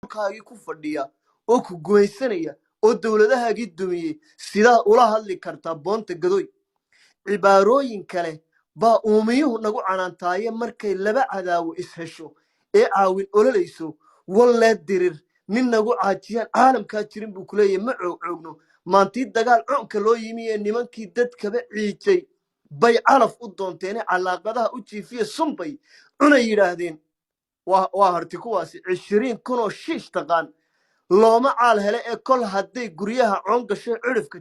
kaagi ku fadhiya oo ku goysanaya oo dawladahaagii dumiyey sidaa ula hadli kartaa boonta gadoy cibaarooyin kale baa uumiyuhu nagu canaantaaye markay laba cadaawo ishesho ee caawin ololayso wallee dirir nin nagu caajiyaan caalamkaa jirin buu ku leeyahy ma coogcoogno maantii dagaal coonka loo yimi ee nimankii dadkaba ciijay bay calaf u doonteene calaaqadaha u jiifiya sunbay cunay yidhaahdeen waa harti kuwaasi 20 kunoo shiish taqaan looma caal hele ee kol hadday guryaha coon gasho cirifka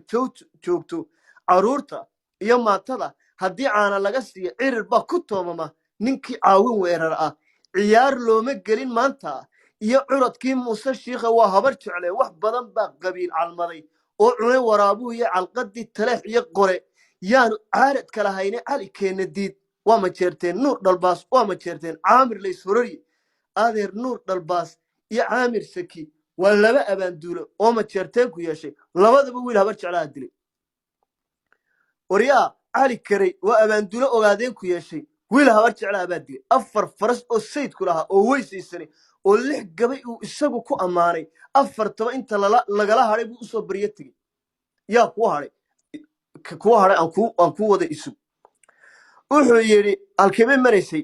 joogto carruurta iyo maatada haddii caana laga siiyo cirir baa ku toomama ninkii caawin weerar ah ciyaar looma gelin maanta iyo curadkii muuse shiikha waa habar jecle wax badan baa qabiil calmaday oo cunay waraabuhu iyo calqadii taleex iyo qore yaanu caarad kala hayne cali keena diid waa ma jeerteen nuur dhalbaas waa ma jeerteen caamir lays horari adeer nuur dhalbaas iyo caamir saki waa laba abaanduulo oo ma jeerteen ku yeeshay labadaba wiil habar jeclaha dilay waryaa cali karay waa abaanduulo ogaadeen ku yeeshay wiil habar jeclaha baa dilay 4 faras oo sayidku lahaa oo weysaysanay oo 6 gabay uu isagu ku ammaanay 4 inta lagala hadhay buu usoo baryo tegey yaa ku hadhay aan ku wada isu wuxuu yidhi halkeebay maraysay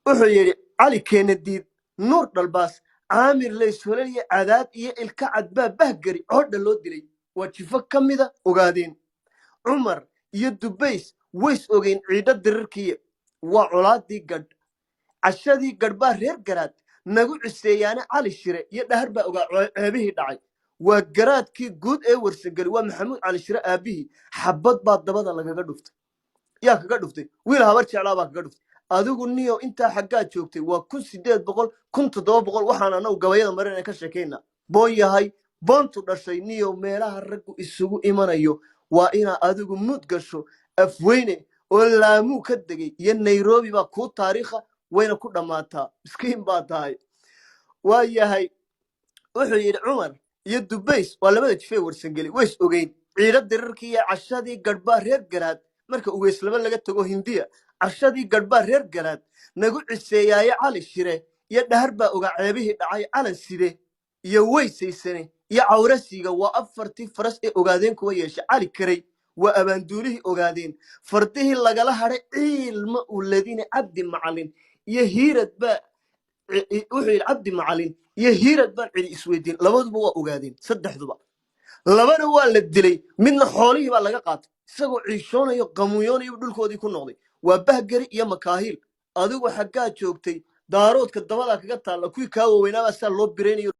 wuxuu yidhi cali keena diid nuur dhalbaas caamir laysolaliya cadaad iyo ilka cadbaa bahgari coodha loo dilay waa jifo ka mida ogaadeen cumar iyo dubays ways ogeyn ciidho dirirkiiya waa colaadii gadh cashadii gadh baa reer garaad nagu ciseeyaane cali shire iyo dhahar baa ogaa ceebihii dhacay waa garaadkii guud ee warsageli waa maxamuud cali shire aabihii xabad baa dabada lagaga dhuftay yaa kaga dhuftay wiil habar jeclaa baa kaga dhuftay adigu niyo intaa xaggaa joogtay waa 1800 1700 waxaan anagu gabayada marina ka sheekayna boon yahay boontu dhashay niyo meelaha raggu isugu imanayo waa inaa adigu mud gasho afweyne oo laamuu ka degay iyo nairobi baa kuu taariikha wayna ku dhammaataa miskiin baa tahay waa yahay wuxuu yidhi cumar iyo dubays waa labada jifee warsangeli ways ogeyn ciidho dirirkii iyo cashadii gadhbaa reer garaad marka uweyslaba laga tago hindiya cashadii gadhbaa reer garaad nagu ciseeyaaye cali shire iyo dhahar baa ogaa ceebihii dhacay calan side iyo weysaysane iyo cawrasiiga waa 4 faras ee ogaadeen kuwa yeeshay cali karay waa abaanduulihii ogaadeen fardihii lagala hadhay ciilma u ladine cabdi macalin iyo hiirad baa wuxuu yidhi cabdi macalin iyo hiirad baan cidi isweydiin labaduba waa ogaadeen saddexduba labana waa la dilay midna xoolihii baa laga qaatay isagoo ciishoonayo qamuuyoonayo dhulkoodii ku noqday waa bahgari iyo makaahiil adigu xaggaa joogtay daaroodka dabada kaga taalla kuwii kaa waaweynaabaa saa loo biraynayo